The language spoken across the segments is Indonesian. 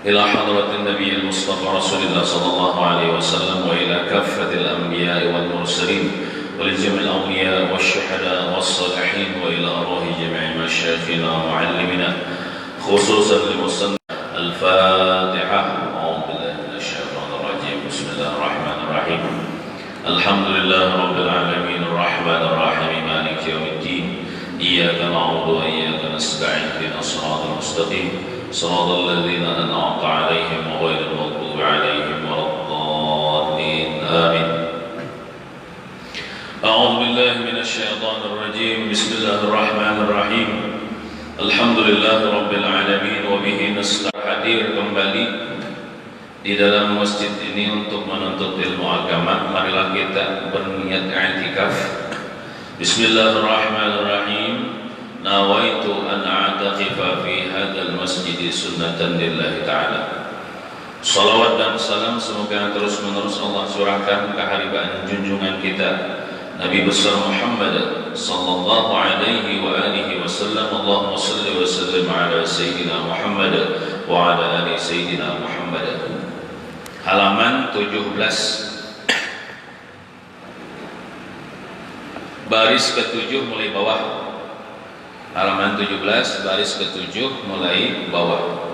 إلى حضرة النبي المصطفى رسول الله صلى الله عليه وسلم وإلى كافة الأنبياء والمرسلين ولجميع الأولياء والشهداء والصالحين وإلى أرواح جميع مشايخنا ومعلمنا خصوصا لمصنف الفاتحة. أعوذ بالله من الشيطان الرجيم. بسم الله الرحمن الرحيم. الحمد لله رب العالمين الرحمن الرحيم مالك يوم الدين إياك نعبد وإياك نستعين اهدنا الصراط المستقيم صراط الذين أنعمت عليهم غير المغضوب عليهم ولا الضالين آمين. أعوذ بالله من الشيطان الرجيم. بسم الله الرحمن الرحيم. الحمد لله رب العالمين وبه نستعين. Hadir kembali di dalam masjid ini untuk menuntut ilmu agama. Marilah kita berniat i'tikaf. Bismillahirrahmanirrahim. Nawaitu an a'taqifa fi hadzal masjid sunnatan lillahi ta'ala. Salawat dan salam semoga terus menerus Allah curahkan ke haribaan junjungan kita Nabi besar Muhammad sallallahu alaihi wa alihi wasallam. Allahumma salli wa sallim ala sayyidina Muhammad wa ala ali sayyidina Muhammad. Halaman 17 baris ke-7 mulai bawah. Halaman 17 baris ke-7 mulai bawah.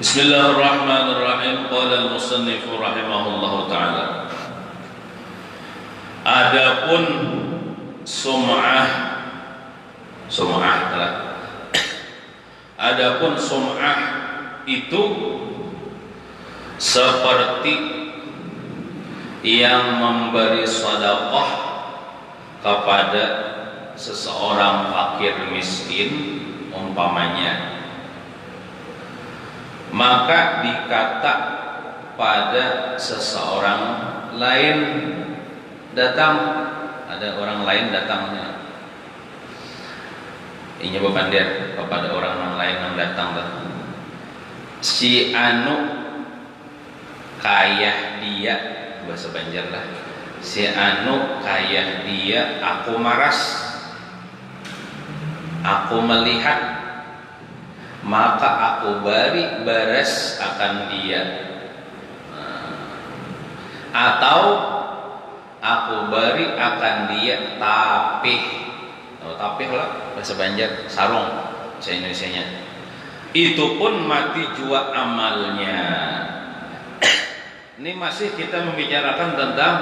Bismillahirrahmanirrahim. Qala al-musannif rahimahullahu ta'ala. Adapun sum'ah telah. Adapun sum'ah itu seperti yang memberi sedekah kepada seseorang fakir miskin umpamanya, maka dikata pada seseorang lain datang, ada orang lain datangnya, ini bukan dia kepada orang lain yang datang, si anu kaya dia, bahasa Banjar lah, si anu kaya dia, aku maras, aku melihat, maka aku beri baras akan dia, atau aku beri akan dia tapih. Tapih lah bahasa Banjar, sarung bahasa Indonesianya. Itu pun mati jua amalnya. Ini masih kita membicarakan tentang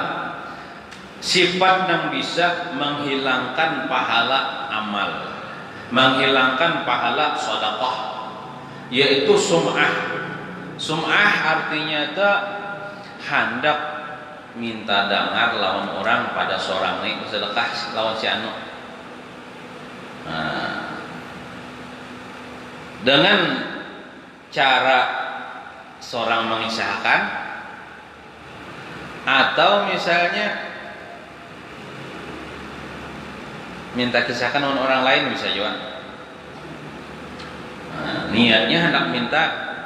sifat yang bisa menghilangkan pahala amal, menghilangkan pahala sedekah, yaitu sum'ah. Sum'ah artinya itu hendak minta dengar lawan orang pada seorang ini sedekah lawan si anu. Dengan cara seorang mengisahkan, atau misalnya minta kisahkan dengan orang lain bisa juga. Niatnya hendak minta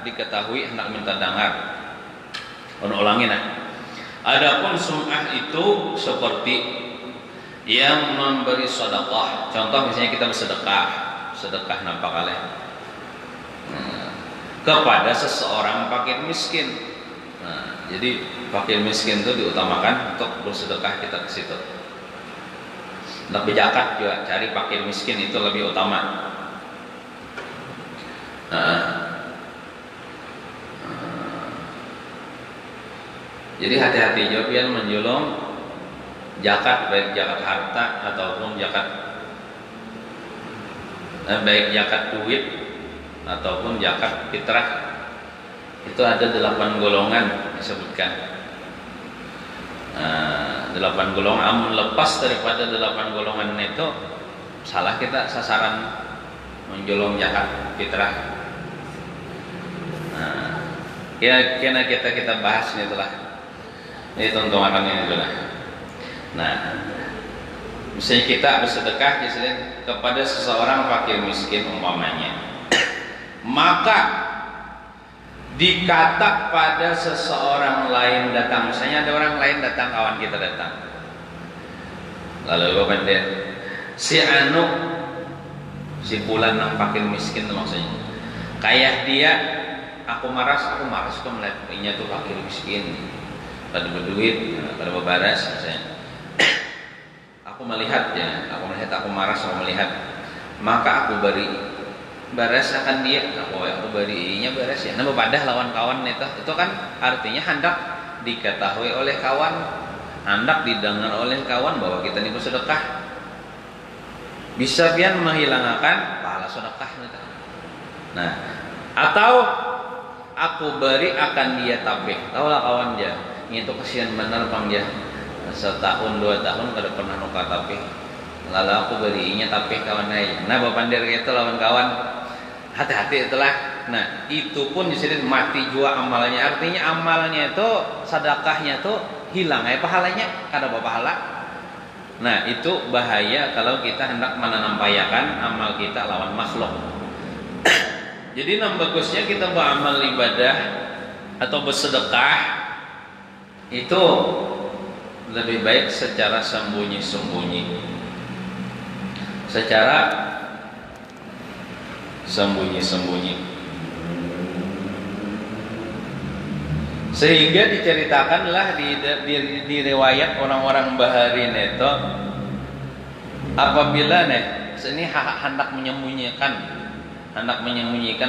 diketahui, hendak minta dengar. Ulangin lah. Adapun sum'ah itu seperti yang memberi sedekah. Contoh misalnya kita sedekah nampak kalih kepada seseorang fakir miskin. Jadi fakir miskin itu diutamakan untuk bersedekah kita ke situ. Lebih zakat juga, cari fakir miskin itu lebih utama. Jadi hati-hati juga pian menjulung zakat, baik zakat harta ataupun baik zakat duit ataupun zakat fitrah. Itu ada 8 golongan disebutkan. 8 golongan, amun lepas daripada 8 golongan itu salah kita sasaran menjolong zakat fitrah. Kena kita bahas ini telah. Ini tontonan ini itulah. Nah, misalnya kita bersedekah kepada seseorang fakir miskin umpamanya, maka dikata pada seseorang lain datang, misalnya ada orang lain datang, kawan kita datang, lalu si anu si bulan yang fakir miskin itu maksudnya Kayak dia, aku maras tuh melihat inya tuh fakir miskin, pada berduit, pada berbaras misalnya. Aku melihatnya, aku maras, aku melihat, maka aku beri baras akan dia, aku beri inya baras ya. Nah, bepadah lawan kawan itu kan artinya hendak diketahui oleh kawan, hendak didengar oleh kawan bahwa kita ini bersedekah. Bisa pian menghilangkan pahala sedekah gitu. Nah, atau aku beri akan dia tabeh. Taulah kawan dia, itu kesian bener bang dia. Setahun 2 tahun kada pernah nuka tabeh. Lalu aku berinya tabeh kawan aja. Nah, bapandir itu lawan kawan. Hati-hati itulah. Nah, itu pun disebut mati jua amalnya. Artinya amalnya itu, sedekahnya itu hilang ya pahalanya, kada berpahala. Nah, itu bahaya kalau kita hendak menampayakan amal kita lawan makhluk. Jadi bagusnya kita beramal ibadah atau bersedekah itu lebih baik secara sembunyi-sembunyi. Secara sembunyi-sembunyi. Sehingga diceritakanlah di riwayat orang-orang Bahari neto, apabila ini hendak menyembunyikan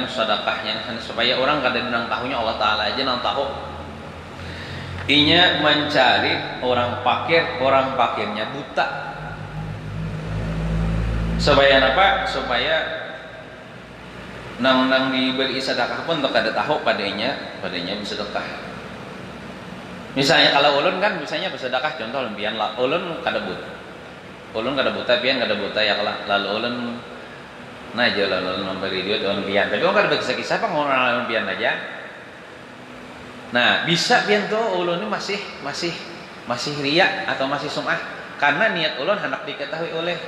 sedekahnya supaya orang kada nang tahunya, Allah Taala aja nang tahu. Inya mencari orang pakirnya buta. Supaya apa? Supaya nang diberi sedekah pun tak ada tahu padanya bersedekah. Misalnya kalau ulun kan misalnya bersedekah, contoh lempian lah, ulun kada buta pian kada buta ya lalu ulun lalu memberi duit lempian, tapi orang kada berkisah-kisah apa ngomong lempian aja. Nah, bisa pian tuh ulun ini masih riya atau masih sum'ah karena niat ulun hendak diketahui oleh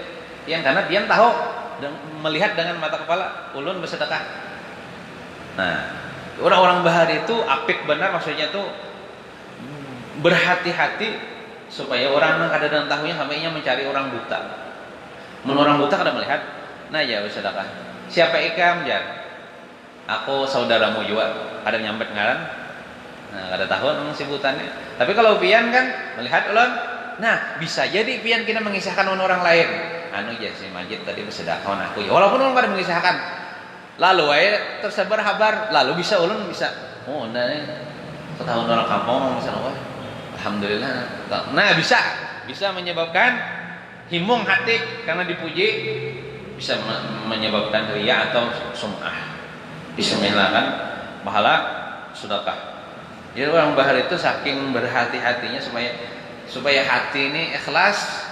pian, karena pian tahu dan melihat dengan mata kepala ulun bersedekah. Nah, orang-orang Bahari itu apik benar, maksudnya tuh berhati-hati supaya orang yang kada dan tahunya sampainya mencari orang buta. Menurut orang buta kada melihat, nah ya bersedekah. Siapa ikam jar? Aku saudaramu juga, kada nyambet ngaran. Nah, kada tahu nang si butannya. Tapi kalau pian kan melihat ulun, nah bisa jadi pian kita mengisahkan orang lain. Anu ya si Majid tadi bersedekah aku ya. Walaupun ulun kada mengisahkan. Lalu tersebar kabar, lalu bisa ulun bisa. Oh, nah setahun orang kampung misalnya, alhamdulillah. Nah, bisa menyebabkan himung hati karena dipuji, bisa menyebabkan riya atau sum'ah. Bisa menghilangkan pahala sedekah. Jadi orang Bahari itu saking berhati-hatinya supaya hati ini ikhlas,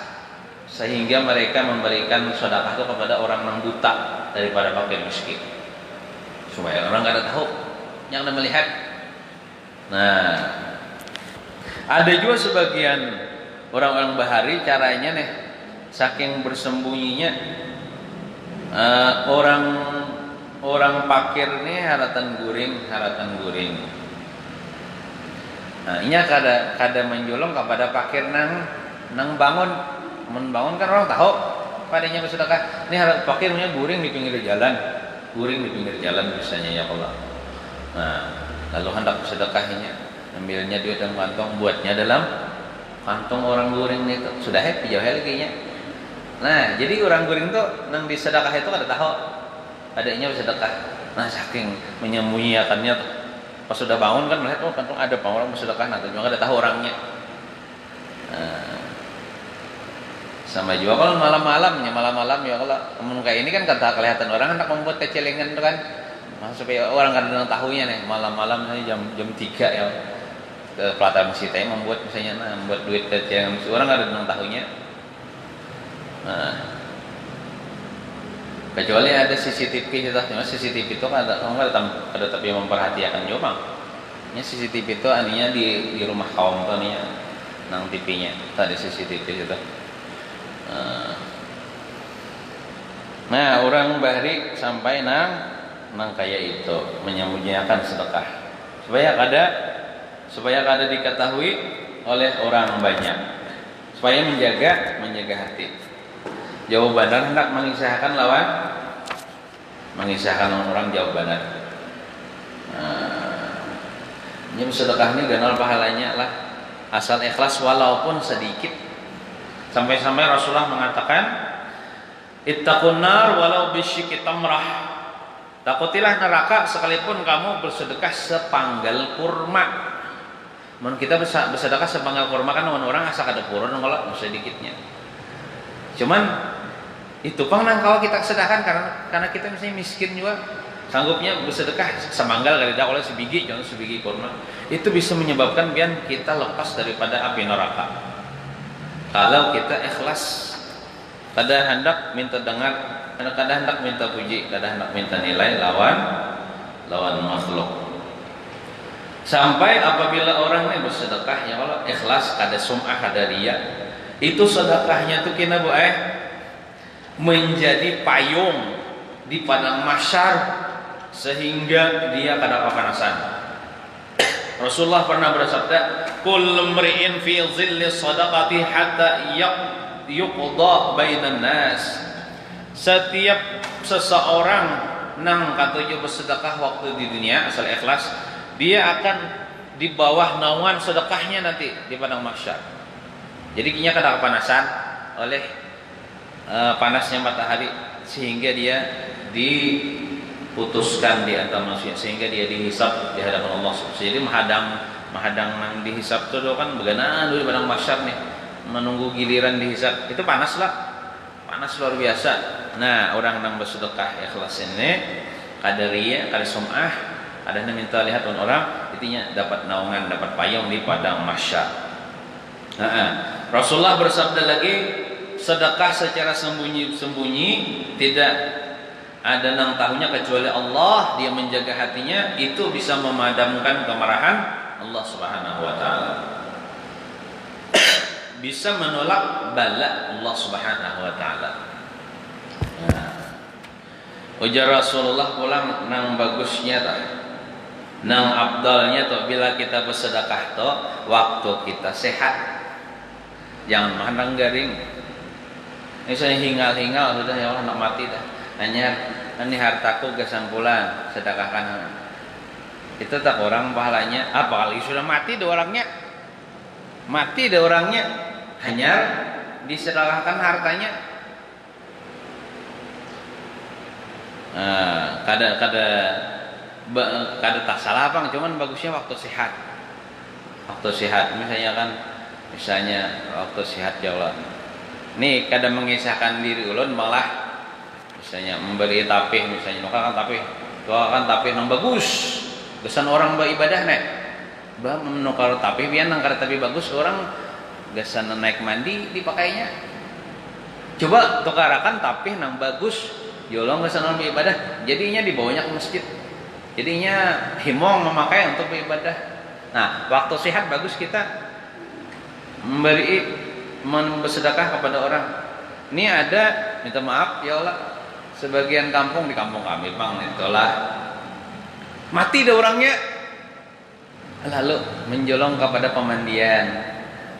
sehingga mereka memberikan sedekah itu kepada orang yang buta daripada fakir miskin. Supaya orang enggak tahu, yang anda melihat. Nah, ada juga sebagian orang-orang Bahari caranya saking bersembunyinya, orang pakir nih haratan guring. Nah, ini kada menjolong kepada pakir nang bangun kan orang tahu padanya bersedekah. Ini harap pakirnya guring di pinggir jalan misalnya ya Allah. Nah, lalu hendak bersedekahnya, ambilnya duit dalam kantong, buatnya dalam kantong orang guring itu. Sudah happy jauh lagi nya. Nah, jadi orang guring tuh nang disedekah itu kada tahu adanya bersedekah. Nah, saking menyembunyikannya tuh. Pas sudah bangun kan melihat kantong ada orang bersedekah, nah cuma kada tahu orangnya. Nah, sama juga kalau malam-malam ya kalau kayak ini kan kada kelihatan orang hendak membuat kecelengan itu kan. Nah, supaya orang kada tahunya malam-malam jam 3 ya ke pelataran masjid membuat misalnya membuat duit kecelengan, orang kada tahunya. Nah, kecuali ada CCTV itu ada tapi memperhatikan juga. Ini CCTV itu aninya di rumah kaum tuh nih nang TV-nya tadi CCTV itu. Nah, orang Bahari sampai nang kayak itu menyembunyikan sedekah supaya kada diketahui oleh orang banyak, supaya menjaga hati. Jawaban hendak mengisahkan orang jawab benar. Ini sedekah ini ganal pahalanya lah asal ikhlas walaupun sedikit. Sampai-sampai Rasulullah mengatakan, ittaqun nar walau bisyikki tamrah. Takutilah neraka sekalipun kamu bersedekah sepanggal kurma. Mun kita bersedekah sepanggal kurma kan orang asa kada purun kalau sedikitnya. Cuman itu pang nang kalau kita sedekahkan karena kita misalnya miskin juga sanggupnya bersedekah semanggal kali dah oleh sebiji, contoh sebiji kurma. Itu bisa menyebabkan biar kita lepas daripada api neraka. Kalau kita ikhlas, kada hendak minta dengar, kada hendak minta puji, kada hendak minta nilai lawan makhluk. Sampai apabila orang ini bersedekah ya Allah ikhlas, kada sum'ah, kada riya, itu sedekahnya tuh kena menjadi payung di padang mahsyar sehingga dia kada kepanasan. Rasulullah pernah bersabda, kullu mri'in fi dhilli sadaqati hatta yuqda bainan nas. Setiap seseorang nang katuju bersedekah waktu di dunia asal ikhlas, dia akan di bawah naungan sedekahnya nanti di padang mahsyar. Jadi kinya kada kepanasan oleh panasnya matahari sehingga dia diputuskan di antara manusia, sehingga dia dihisab di hadapan Allah. Jadi mahadang nang dihisab tu kan begana dulu di padang mahsyar nih menunggu giliran dihisab. Itu panas luar biasa. Nah, orang nang bersedekah ikhlas ini kada riya, kada sum'ah, kada minta lihat orang, intinya dapat naungan, dapat payung di padang mahsyar. Rasulullah bersabda lagi, sedekah secara sembunyi-sembunyi tidak ada nang tahunya kecuali Allah. Dia menjaga hatinya, itu bisa memadamkan kemarahan Allah Subhanahu wa taala. Bisa menolak bala Allah Subhanahu wa taala. Ujar Rasulullah pulang nang bagusnya tah, nang abdalnya tuh bila kita bersedekah tuh waktu kita sehat. Jangan mandang garing. Misalnya hingal-hingal sudah ya Allah nak mati dah. Hanya ini hartaku gasampulan sedekahkan. Itu tak orang pahalanya. Apalagi sudah mati deh orangnya. Hanya disedekahkan hartanya. Kada tak salah bang, cuman bagusnya waktu sehat. Misalnya waktu sehat ya Allah. Nih kada mengisahkan diri ulun malah misalnya memberi tapih, misalnya doakan tapih nang bagus. Gesan orang beribadah nek. Menukar tapih biar nang kada tapih bagus orang gesan naik mandi dipakainya. Coba tukarakan tapih nang bagus, yolong gesan orang beribadah, jadinya dibawanya ke masjid. Jadinya himong memakai untuk beribadah. Nah, waktu sehat bagus kita bersedekah kepada orang. Ini ada minta maaf ya Allah, sebagian kampung di kampung kami bang itulah mati deh orangnya, lalu menjolong kepada pemandian,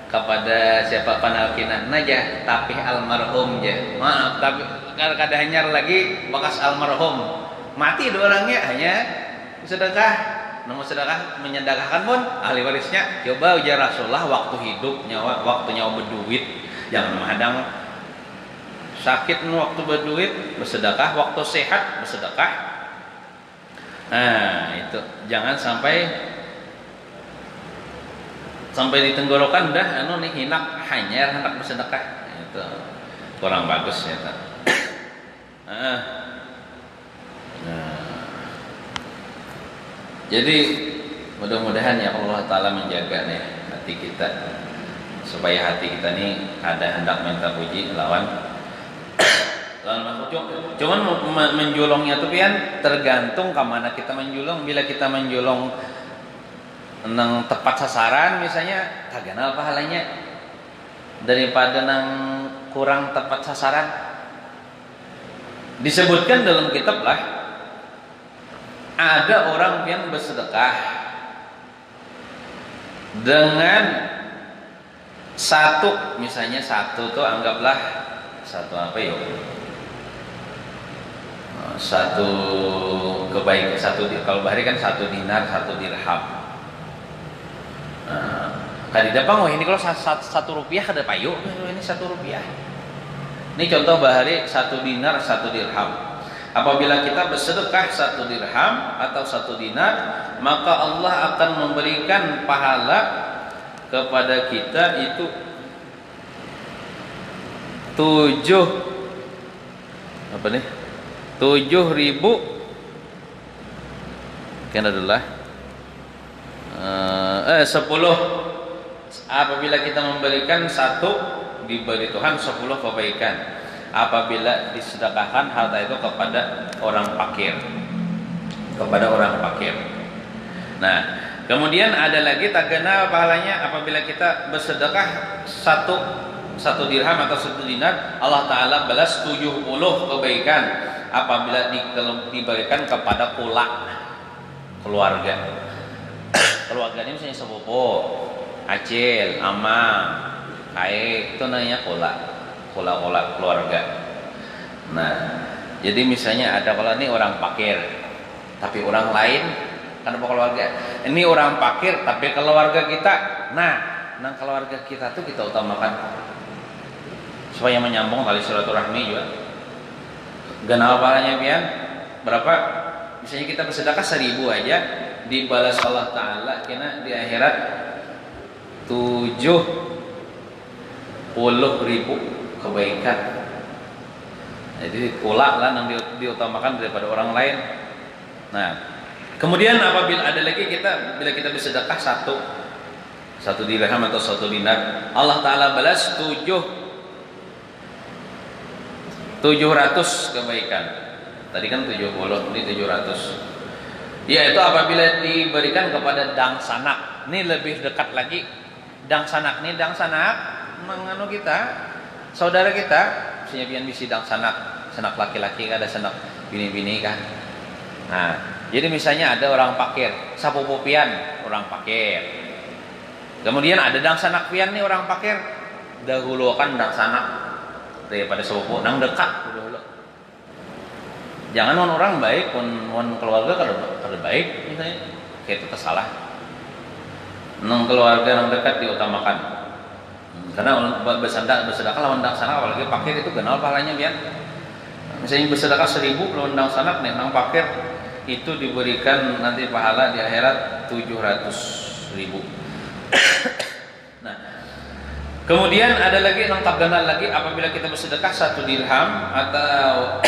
kepada siapa panalkinan naja tapi almarhum je, maaf tapi kada hanyar lagi bekas almarhum mati deh orangnya, hanya sedekah. Namun sedekah menyedekahkan pun ahli warisnya. Coba ujar Rasulullah waktu hidup waktu nyawa berduit, jangan menghadang sakit waktu berduit bersedekah, waktu sehat bersedekah. Nah itu jangan sampai ditenggorokan dah nih hinak hanya hendak bersedekah, itu kurang bagus ya. Jadi mudah-mudahan ya Allah Ta'ala menjaga nih hati kita, supaya hati kita nih ada hendak minta puji lawan makhluk. Cuman menjulongnya tuh pian tergantung ke mana kita menjulong. Bila kita menjulong nang tepat sasaran misalnya taganal pahalanya, daripada nang kurang tepat sasaran. Disebutkan dalam kitab lah, ada orang yang bersedekah dengan misalnya satu tuh anggaplah satu apa yuk, satu kebaikan kalau bahari kan 1 dinar 1 dirham. Kadi dapang ini kalau 1 rupiah kada payu, ini 1 rupiah. Ini contoh bahari 1 dinar 1 dirham. Apabila kita bersedekah 1 dirham atau 1 dinar, maka Allah akan memberikan pahala kepada kita itu 7.000 kan adalah 10. Apabila kita memberikan 1, diberi Tuhan 10 kebaikan. Apabila disedekahkan harta itu kepada orang fakir, Nah, kemudian ada lagi tagana pahalanya apabila kita bersedekah 1 dirham atau 1 dinar, Allah Ta'ala balas 70 kebaikan apabila diberikan kepada keluarga. Keluarga ini misalnya sepupu, acil, amang, kae, itu namanya keluarga. Nah, jadi misalnya ada kalau ini orang fakir, tapi orang lain kan keluarga. Ini orang fakir, tapi keluarga kita, nah keluarga kita tuh kita utamakan supaya menyambung tali silaturahmi juga. Ganal pahalanya pian berapa? Misalnya kita bersedekah 1.000 aja, dibalas Allah Ta'ala kena di akhirat 70.000 kebaikan. Jadi kulak lah yang diutamakan daripada orang lain. Nah, kemudian apabila ada lagi bila kita bersedekah 1 dirham atau 1 dinar, Allah Ta'ala balas 700 kebaikan. Tadi kan 70, ini 700. Yaitu apabila diberikan kepada dang sanak. Ini lebih dekat lagi. Dang sanak menganu kita, saudara kita, misalnya pian bisi dang sanak laki-laki, ada sanak bini-bini kan. Nah, jadi misalnya ada orang fakir, sapupu pian orang fakir. Kemudian ada dang sanak pian nih orang fakir, dahulukan dang sanak daripada sepupu nang dekat dulu. Jangan orang baik pun keluarga kada baik misalnya, kayak itu tersalah. Nang keluarga nang dekat diutamakan. Karena bersedekah lawan dang sanak apalagi fakir itu kenal pahalanya pian. Misalnya bersedekah 1.000 lawan dang sanak nih nang fakir itu diberikan nanti pahala di akhirat 700.000. Nah, kemudian ada lagi lengkap ganal lagi apabila kita bersedekah 1 dirham atau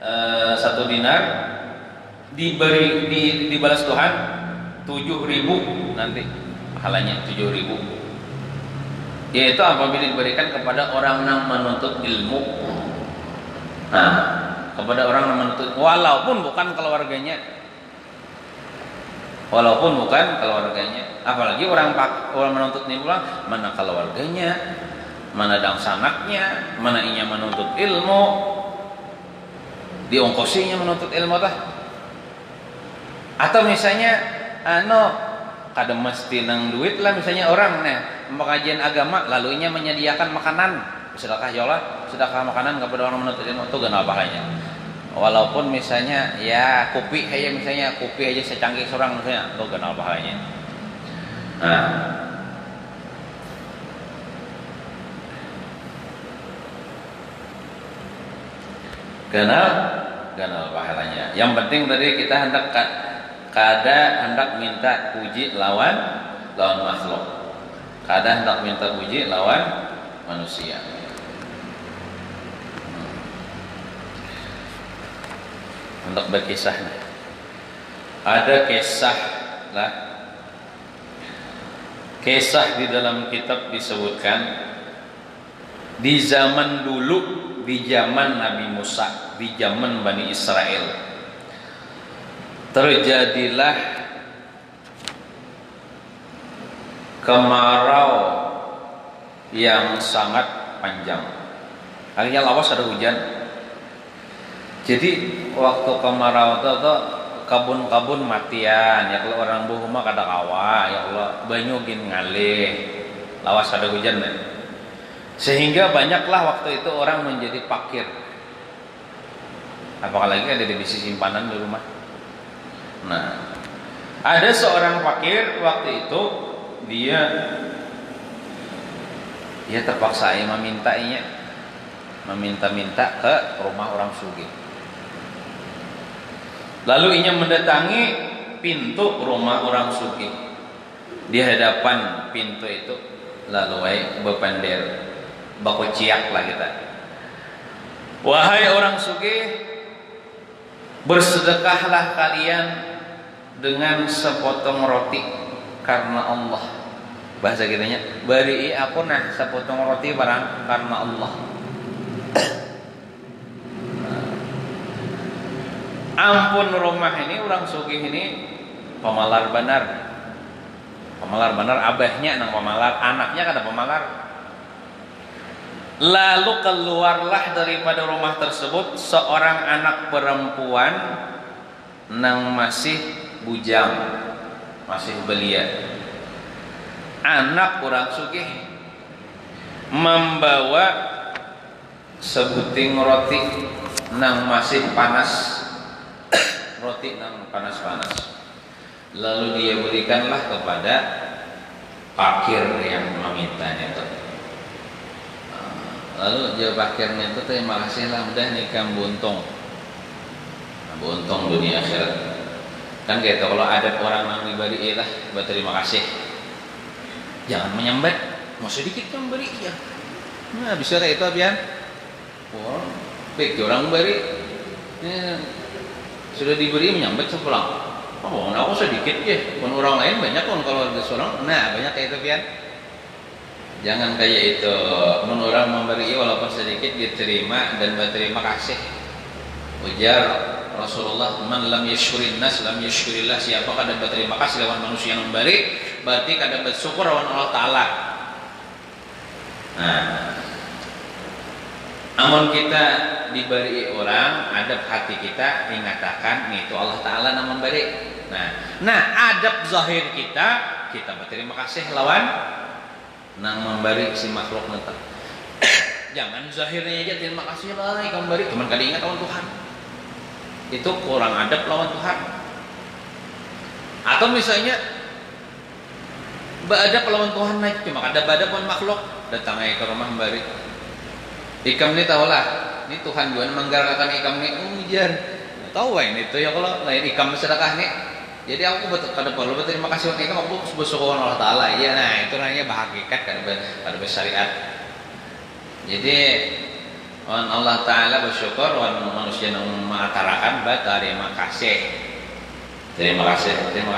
1 dinar dibalas Tuhan 7.000 nanti pahalanya 7.000. Yaitu apabila diberikan kepada orang yang menuntut ilmu. Nah, kepada orang yang menuntut walaupun bukan keluarganya. Apalagi orang menuntut ilmu, mana keluarganya, mana dang sanaknya, mana inya menuntut ilmu, diongkosinya menuntut ilmu tah. Atau misalnya kada mesti nang duit lah, misalnya orang pengajian agama lalu inya menyediakan makanan, sedekah ya Allah, sedekah makanan kepada orang menuntut ilmu itu ganal pahalanya. Walaupun misalnya ya kopi aja secangkir seorang misalnya itu ganal pahalanya. Nah, ganal pahalanya. Yang penting tadi kita hendak minta puji lawan makhluk. Kada hendak minta puji lawan manusia. Untuk berkisah, ada kisah di dalam kitab disebutkan di zaman dulu, di zaman Nabi Musa, di zaman Bani Israel, terjadilah kemarau yang sangat panjang. Akhirnya lawas ada hujan. Jadi waktu kemarau itu kabun-kabun matian. Ya kalau orang buh mah kada kawa, ya Allah banyu gin ngalih. Lawas ada hujan deh. Sehingga banyaklah waktu itu orang menjadi fakir. apalagi ada di bisi simpanan di rumah. Nah, ada seorang fakir waktu itu dia terpaksa meminta ke rumah orang sugih. Lalu ia mendatangi pintu rumah orang sugih. Di hadapan pintu itu lalu bepender bakociak lah kita. Wahai orang sugih, bersedekahlah kalian dengan sepotong roti karena Allah. Bahasa kitanya, bari aku nah sepotong roti barang karena Allah. Ampun rumah ini orang sugih ini pemalar benar. Pemalar benar abahnya nang pemalar, anaknya kada pemalar. Lalu keluarlah daripada rumah tersebut seorang anak perempuan nang masih bujang, masih belia. Anak orang sugih membawa sebuting roti nang masih panas, roti nang panas-panas. Lalu dia berikanlah kepada fakir yang memintanya itu. Lalu jawab fakirnya itu, terima kasih lah udah nikah buntung. Buntung dunia akhirat. Kan gitu, kalau ada orang yang diberi lah berterima kasih. Jangan menyambat, mau sedikit yang beri ya. Nah, bisa itu abian. Wah, baik orang beri. Sudah diberi menyambat sepulang. Oh, aku sedikit ya. Pun orang lain banyak pun kalau ada seorang. Nah, banyak kayak itu abian. Jangan kayak itu. Pun orang memberi walaupun sedikit diterima dan berterima kasih. Ujar Rasulullah, man lam yashkurin nas lam yashkurillah. Siapa kada berterima kasih lawan manusia yang memberi, berarti kada bersyukur lawan Allah Ta'ala. Nah, amun kita diberi orang, adab hati kita ingatakan itu Allah Ta'ala yang memberi. Nah, adab zahir kita berterima kasih lawan nang memberi si makhluk neta. Jangan zahirnya aja terima kasih lah ikan beri, cuman kada ingat lawan Tuhan. Itu kurang adab lawan Tuhan. Atau misalnya beradab lawan Tuhan naik, cuma ada badab lawan makhluk, datang ke rumah memberi. Ikam ni tahulah, ini Tuhan juga menggerakkan ikam ni ujar. Tahu ini itu ya kalau lain ikam sedekah ni. Jadi aku kada perlu berterima kasih untuk ikam, aku bersyukur Allah Ta'ala. Iya, nah itu namanya bahagikat kada bersyariat. Jadi Allah Ta'ala bersyukur wan manusia yang mengatakan berterima kasih. Terima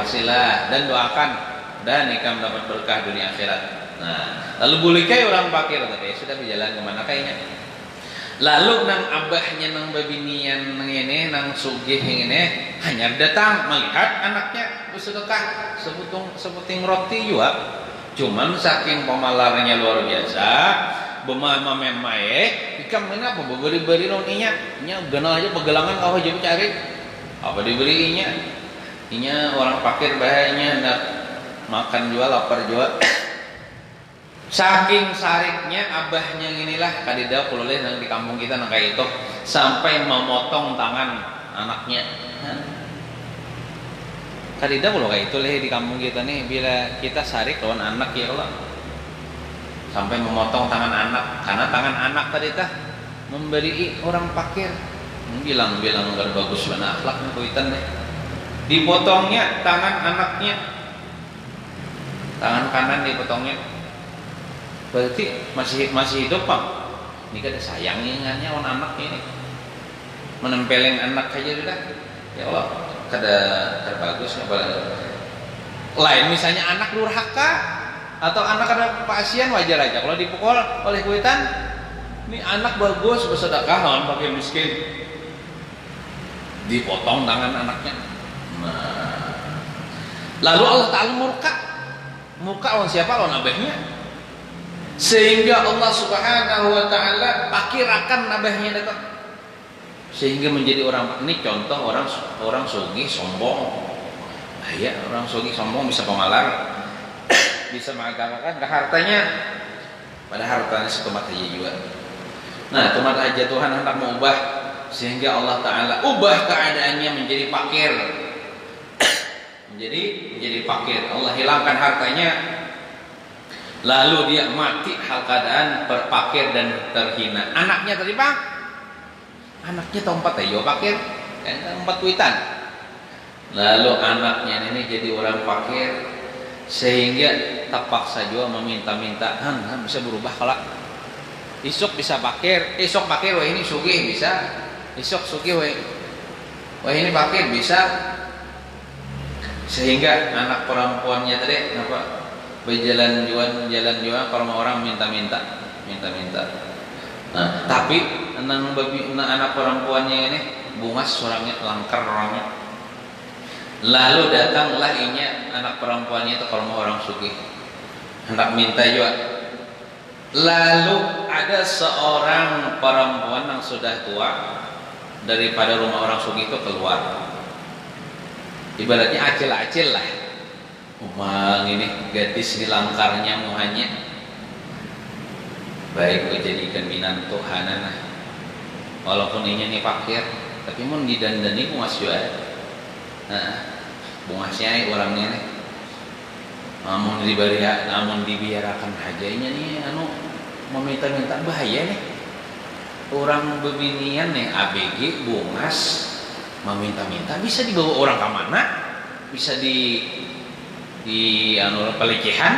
kasihlah dan doakan dan ikam dapat berkah dunia akhirat. Nah, lalu bulikai orang fakir tadi sudah berjalan kemana kayaknya. Lalu nang abahnya nang babinian nang ini nang sugih ini hanya datang melihat anaknya bersedekah seputing roti juga. Cuman saking pemalarnya luar biasa, mememae, ikam mana apa beri noninya, nya genal aja pegelangan kau aja cari apa diberinya. Inya orang fakir bahayanya hendak makan jual lapar jual. Saking sariknya abahnya inilah kadida kuloleh nang di kampung kita nang kayak itu sampai memotong tangan anaknya. Kadida kalau kayak itu leh di kampung kita nih bila kita sarik lawan anak ya kalau sampai memotong tangan anak karena tangan anak tadi tah memberi orang fakir. Bilang enggak bagus mana akhlaknya kuitan deh. Dipotongnya tangan anaknya. Tangan kanan dipotongnya. Berarti masih hidup Pak. Ini kan sayangnya on anak ini. Menempelin anak aja sudah. Ya Allah, kada terbagus lain misalnya anak durhaka atau anak ada pasien wajar aja. Kalau dipukul oleh kuitan, ini anak bagus bersedekah lawan fakir miskin. Dipotong tangan anaknya. Nah. Lalu Allah Ta'ala murka lawan siapa? Lawan abahnya. Sehingga Allah Subhanahu wa Ta'ala pakirakan nabahnya datang. Sehingga menjadi orang ini contoh orang sugih sombong. Ya, orang sugih sombong bisa pemalar, bisa mengagamakan ke hartanya. Pada hartanya setemat aja juga. Nah, temat aja Tuhan hendak mengubah sehingga Allah Ta'ala ubah keadaannya menjadi fakir. menjadi fakir. Allah hilangkan hartanya, lalu dia mati hal keadaan berpakir dan terhina. Anaknya tadi bang, anaknya tempat ayo fakir, tempat witan. Lalu anaknya ini jadi orang fakir, sehingga terpaksa juga meminta-minta, bisa berubah kalau isuk bisa fakir, isuk fakir, wah ini sugih bisa, isuk sugih, wah ini fakir bisa. Sehingga anak perempuannya tadi apa berjalan jual kalau orang minta-minta. Nah, tapi anak perempuannya ini bungas orangnya, langkar orangnya. Lalu datanglah inya anak perempuannya itu kalau orang sugih hendak minta juga. Lalu ada seorang perempuan yang sudah tua daripada rumah orang sugih itu keluar. Ibaratnya acil-acil lah. Umang ini gadis di langkarnya muhanya. Baik dijadikan minantu hanana. Walaupun ini fakir, tapi mun didandani bungas juga. Nah, bungasnya orangnya nih. Namun dibiarkan hajanya nih meminta-minta bahaya nih. Orang bebinian nih ABG bungas meminta-minta bisa dibawa orang ke mana? Bisa di pelecehan?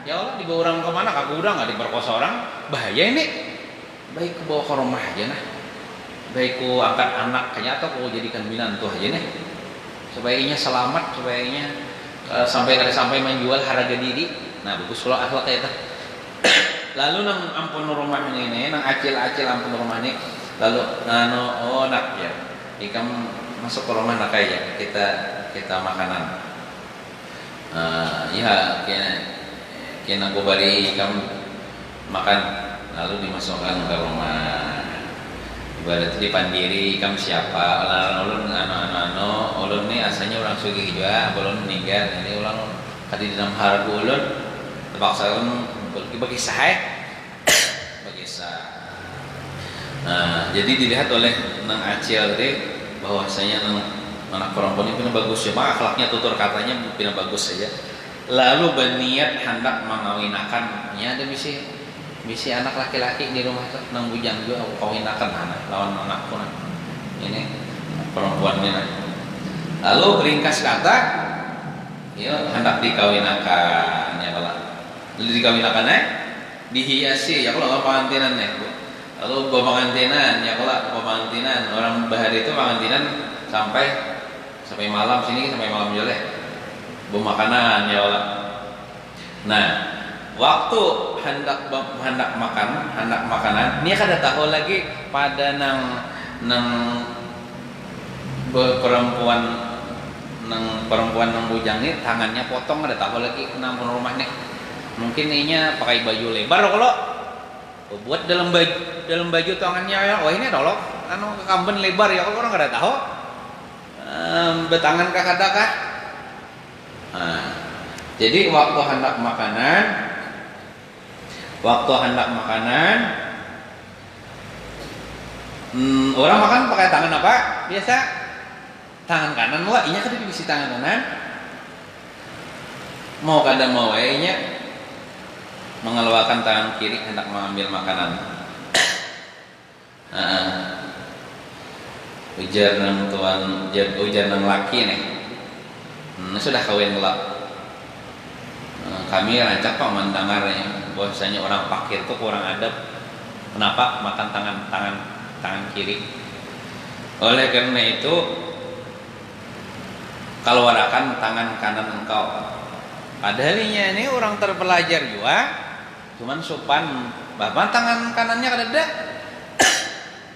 Ya Allah, dibawa orang ke mana? Kagak udah nggak diperkosa orang, bahaya ini. Baik ke bawa ke rumah aja nah. Baik ku angkat anak kayaknya atau ku jadikan minantu aja nih. Supaya selamat, supaya sampai menjual harga diri. Nah, bagus kalau akhlak kayak itu. Lalu nang ampun rumah ini, nang acil-acil ampun rumah ini. Lalu nak ya. Ikam masuk ke rumah nak ya kita makanan. Ya kena aku bari ikam makan lalu dimasukkan ke rumah. Ibarat dipandiri ikam siapa ulun ulun ini asalnya orang sugih juga belum meninggal ini ulang tadi di dalam harap ulun terpaksa ulun bagi sah. Nah, jadi dilihat oleh nang acil tadi bahwasanya anak perempuan ini bagus ya, akhlaknya tutur katanya bagus saja. Lalu berniat hendak mengawinakannya, ada bisi anak laki-laki di rumah tuh nang bujang juga kawinakan anak lawan anakku nah. Ini perempuannya nah. Lalu ringkas kata ya hendak dikawinakan ya kalau dikawinakan dihiasi ya kalau pengantinan lalu pengantinan ya kalau pengantinan orang bahari itu pengantinan sampai malam sini sampai malam juga bawa makanan ya Allah. Nah, waktu hendak makanan, ini kada tahu lagi pada nang perempuan nang bujang ini tangannya potong, ada tahu lagi nang rumah nih. Mungkin ininya pakai baju lebar kalau buat dalam baju tangannya ya. Wah ini adalah kekamben lebar ya kalau orang kada tahu. Betangan kakadakah? Nah, jadi waktu hendak makanan orang makan pakai tangan apa? Biasa tangan kanan wah inya kada bisa tangan kanan. Mau kada mau inya mengeluarkan tangan kiri hendak mengambil makanan. Ujar nang tuan, ujar nang laki nih. Sudah kawin gelap. Kami rancak pak mendengarnya bahwasanya orang fakir itu kurang adab. Kenapa makan tangan kiri? Oleh karena itu keluarkan tangan kanan engkau. Padahal ini orang terpelajar juga, cuman sopan. Bapak tangan kanannya kada ada.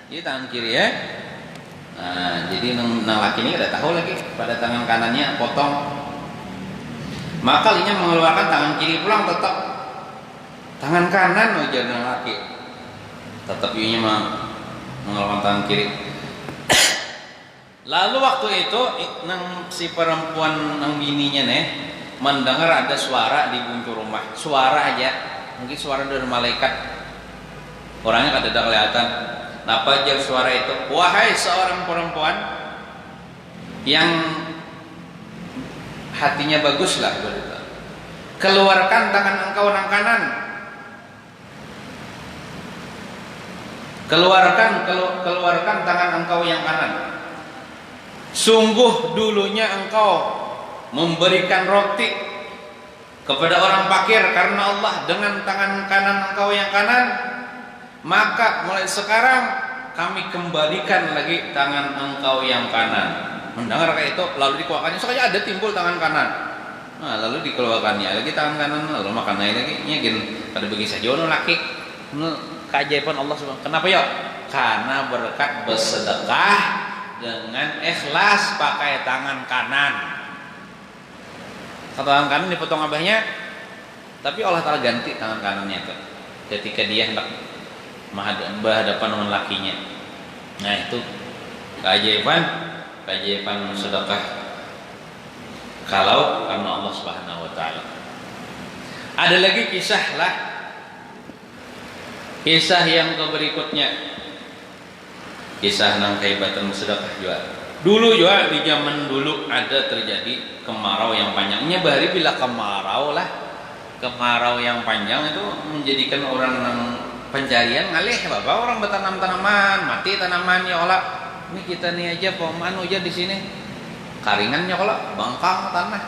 Jadi tangan kiri ya. Nah, jadi nang laki ini kada tahu lagi pada tangan kanannya potong. Maka linya mengeluarkan tangan kiri pulang tetap tangan kanan ujar nang laki. Tetap inya mengeluarkan tangan kiri. Lalu waktu itu nang si perempuan nang bininya nih mendengar ada suara di guntur rumah. Suara aja, mungkin suara dari malaikat. Orangnya kada ada kelihatan. Apa aja suara itu? Wahai seorang perempuan yang hatinya baguslah, keluarkan tangan engkau yang kanan. Keluarkan tangan engkau yang kanan. Sungguh dulunya engkau memberikan roti kepada orang fakir karena Allah dengan tangan kanan engkau yang kanan, maka mulai sekarang kami kembalikan lagi tangan engkau yang kanan. Mendengar kayak itu, lalu dikeluarkannya, soalnya ada timbul tangan kanan. Nah, lalu dikeluarkannya lagi tangan kanan, lalu makan lagi. Nyegin pada bagi saja ono laki. Keajaiban Allah Subhanahu. Kenapa ya? Karena berkat bersedekah dengan ikhlas pakai tangan kanan. Tangan kanan dipotong abahnya, tapi Allah Ta'ala ganti tangan kanannya tuh ketika dia hendak berhadapan dengan lakinya. Nah, itu keajaiban sedekah kalau karena Allah Subhanahu wa taala. Ada lagi kisah yang berikutnya, kisah nang kaibatan sedekah juga. Dulu juga di zaman dulu ada terjadi kemarau yang panjangnya bahari bila kemarau yang panjang itu menjadikan orang pencarian ngalih bapak orang bertanam tanaman mati tanamannya olah ini kita nih aja peman hujan di sini karingannya olah bangkang tanah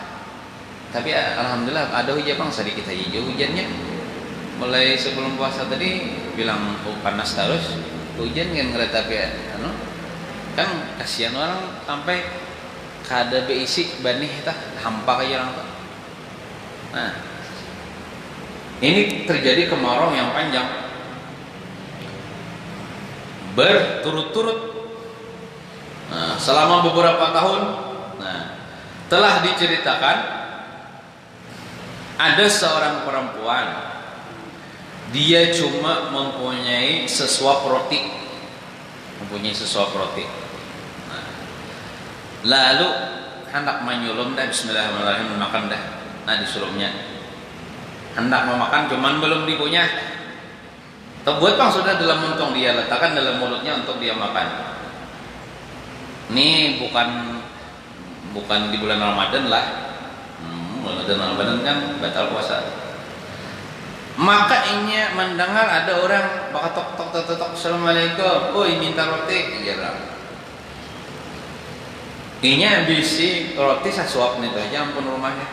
tapi alhamdulillah ada hujan bang sedikit aja hujannya mulai sebelum puasa tadi bilang panas terus hujan kan nggak tapi kan kasihan orang sampai kada beisi banih tah hampa aja orang tuh. Nah ini terjadi kemarau yang panjang berturut-turut selama beberapa tahun. Nah telah diceritakan ada seorang perempuan dia cuma mempunyai sesuap roti. Nah, lalu hendak menyulum dah bismillahirrahmanirrahim makan dah. Nah disulumnya hendak memakan cuman belum dipunya. Terbuat bang sudah dalam muntung dia letakkan dalam mulutnya untuk dia makan. Ini bukan di bulan Ramadan lah. Bulan Ramadan kan batal puasa. Maka inya mendengar ada orang bakal tok assalamualaikum, oi minta roti, iya. Inya bisi roti sasuap nih tuh, ya ampun rumahnya.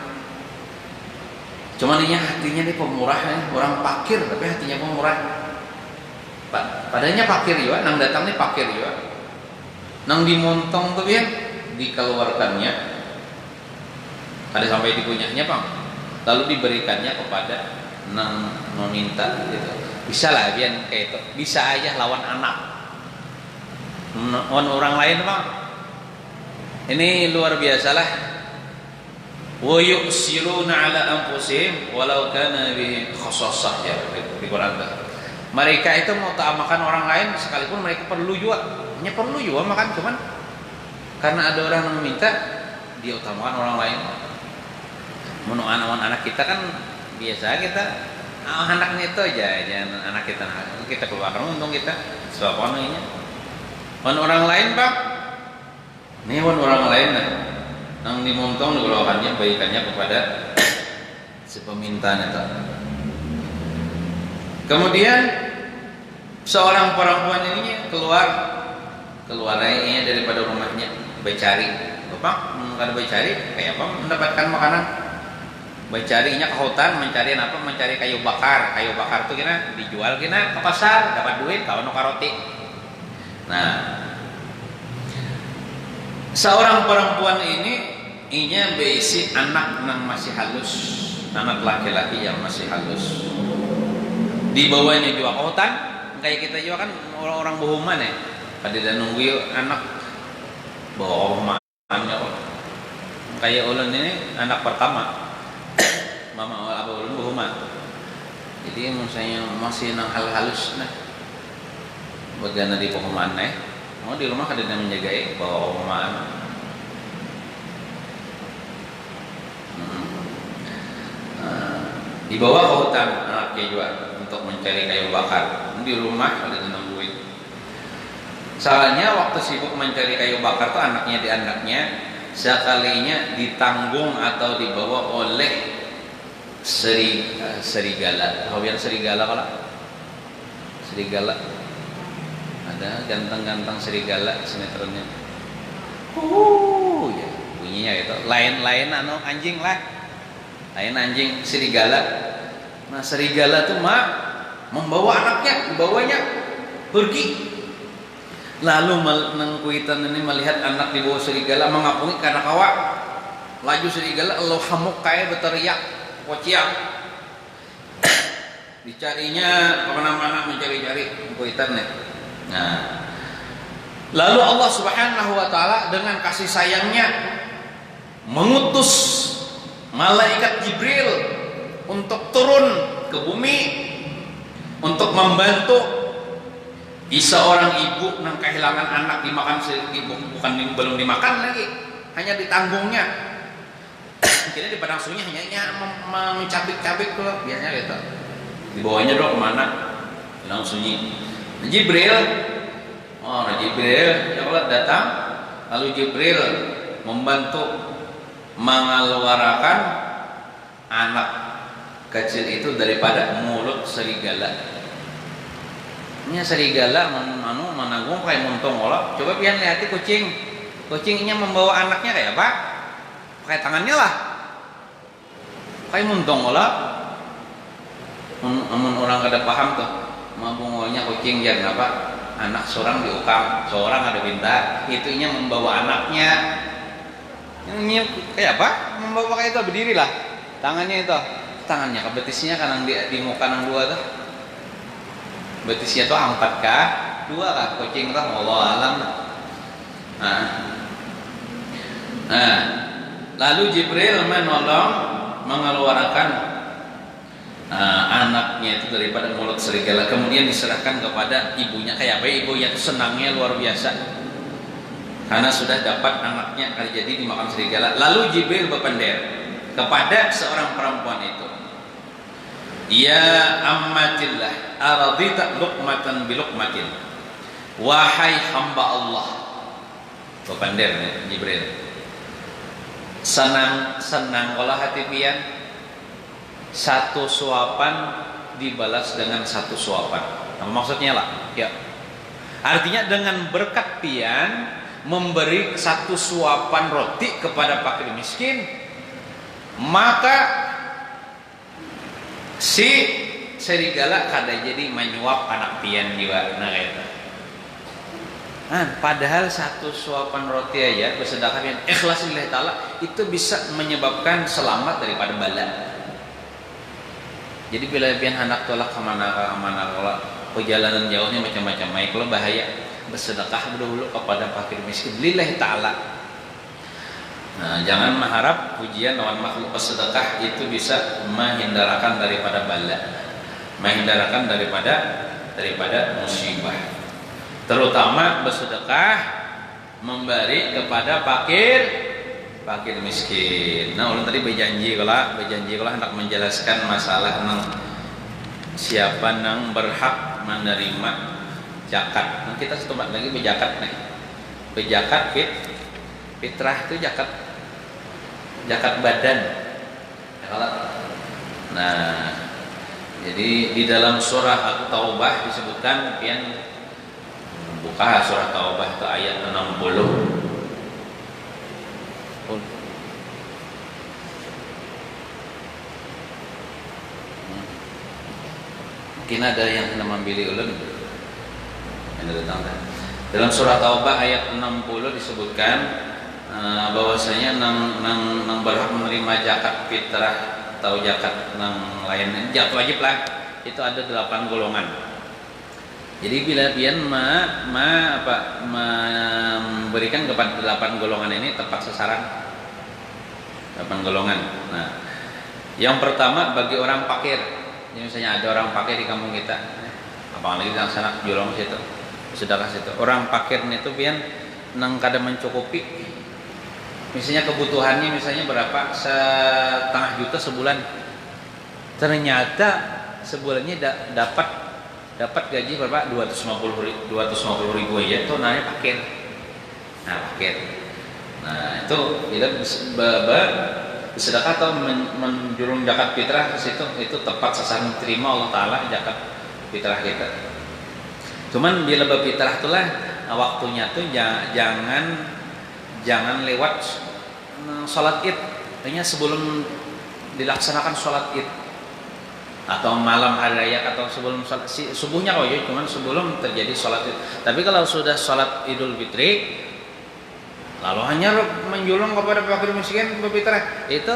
Cuman inya hatinya nih pemurah nih, orang pakir tapi hatinya pemurah. Padahal pakir juga, nang datang nih pakir juga. Nang dimontong tuh ya, dikeluarkannya. Ada sampai dipunyanya bang, lalu diberikannya kepada nang meminta gitu. Bisa lah biar kayak itu, bisa aja lawan anak, lawan orang lain bang. Ini luar biasa lah. Wa yu'siruna ala anfusihim walau kana bihim khasassah ya di Quran. Mereka itu mau makan orang lain sekalipun mereka perlu juga. Hanya perlu juga makan cuman karena ada orang yang meminta dia utamakan orang lain. Anak kita kan biasa kita anaknya itu aja anak kita keluarkan untung kita sebab orangnya orang lain bang ini orang lain yang dimontong dikeluarkannya baikannya kepada si pemintaan itu. Kemudian seorang perempuan ini keluarnya daripada rumahnya bercari bapak kada bercari kayak apa mendapatkan makanan. Mencarinya ke hutan, mencari kayu bakar itu kena dijual kena ke pasar dapat duit kalau nuker roti. Nah seorang perempuan ini inya berisi anak yang masih halus, anak laki-laki yang masih halus dibawanya juga ke hutan kayak kita juga kan orang-orang bohongan ya pada dan nunggu anak bohongan kayak ulun ini anak pertama mama apa ulun bohongan jadi misalnya masih nang hal halus nah bagian di bohongan mau di rumah kada yang menjagai bawa bohongan dibawa ke hutan anaknya juga untuk mencari kayu bakar di rumah ada nungguin Soalnya waktu sibuk mencari kayu bakar tuh anaknya di anaknya sekalinya ditanggung atau dibawa oleh serigala. Tahu yang serigala kalau? Serigala. Ada ganteng-ganteng serigala sinetronnya. Ya bunyinya itu. Lain anjing lah. Lain anjing serigala. Nah serigala tuh membawa anaknya, dibawanya pergi. Lalu Nengkuitan ini melihat anak di bawah serigala mengapungi karena kawa. Laju serigala Allah hamuk kaya berteriak kociak. Dicarinya kemana-mana mencari-cari Nengkuitan nih. Nah, lalu Allah Subhanahu wa taala dengan kasih sayangnya mengutus malaikat Jibril untuk turun ke bumi untuk membantu seorang ibu yang kehilangan anak dimakan ibu, belum dimakan lagi, hanya ditanggungnya. Kita di padang sunyi hanya mencabik-cabik tuh biasanya gitu. Dibawanya dong kemana? Padang sunyi. Jibril ya Allah datang, lalu Jibril membantu mengeluarkan anak kecil itu daripada mulut serigala. Ini serigala menanggung kayak muntung olah. Coba pian lihati kucingnya membawa anaknya kayak apa? Pakai tangannya lah. Kayak muntung olah. Amun orang kada paham tuh, mau bungolnya kucing jangan apa? Anak seorang diukam, seorang ada pinta, itunya membawa anaknya. Ini kayak apa? Membawa kayak itu berdiri lah. Tangannya ke betisnya kan di muka nang dua tuh. Betisnya tuh 4 kah? 2 kah? Kucing tuh Allah alam. Nah, lalu Jibril menolong mengeluarkan anaknya itu daripada mulut serigala, kemudian diserahkan kepada ibunya. Kayak apa? Ibunya itu senangnya luar biasa karena sudah dapat anaknya jadi dimakan serigala. Lalu Jibril berpender kepada seorang perempuan itu, ya ammatillah aradita luqmatan biluqmatin, wahai hamba Allah. Berpender nih Jibril, senang kalau hati pian satu suapan dibalas dengan satu suapan. Nah, maksudnya lah ya, artinya dengan berkat pian memberi satu suapan roti kepada fakir miskin, maka si serigala kada jadi menyuap anak pian jiwa. Nah itu. Padahal satu suapan roti aja bersedekah yang ikhlas lillahi ta'ala itu bisa menyebabkan selamat daripada bala. Jadi bila pian anak tolak kemana kalau perjalanan jauhnya macam-macam, kalau bahaya bersedekah dulu kepada fakir miskin lillahi ta'ala. Nah, jangan mengharap pujian lawan makhluk bersedekah itu bisa menghindarkan daripada bala, menghindarkan daripada musibah. Terutama bersedekah memberi kepada fakir miskin. Nah, ulun tadi berjanji kalau hendak menjelaskan masalah nang siapa nang berhak menerima zakat. Nah, kita setempat lagi berzakat nih. Berzakat fitrah itu zakat badan. Nah, jadi di dalam surah At-Taubah disebutkan pian buka surah Taubah itu ayat 60. Mungkin ada yang mengambil ulun. Dalam surah Taubah ayat 60 disebutkan bahwasanya nang berhak menerima zakat fitrah atau zakat nang lain zakat wajib lah itu ada 8 golongan. Jadi bila pian memberikan kepada 8 golongan ini tepat sasaran. 8 golongan. Nah, yang pertama bagi orang fakir. Jadi misalnya ada orang fakir di kampung kita, apalagi di sana jurong situ, sedekah situ. Orang fakir itu pian nang kada mencukupi. Misalnya kebutuhannya misalnya berapa? 1,5 juta sebulan. Ternyata sebulannya dapat dapat gaji berapa 250 ribu aja itu namanya fakir. Nah fakir. Nah itu bila sedekah atau menjurung zakat fitrah ke situ itu tepat sasaran terima Allah Taala zakat fitrah kita. Cuman bila berfitrah itulah waktunya tuh jangan lewat sholat id, artinya sebelum dilaksanakan sholat id atau malam hari raya atau sebelum sholat subuhnya kok ya, cuman sebelum terjadi sholat id. Tapi kalau sudah sholat Idul Fitri lalu hanya menjulung kepada fakir miskin berfitrah itu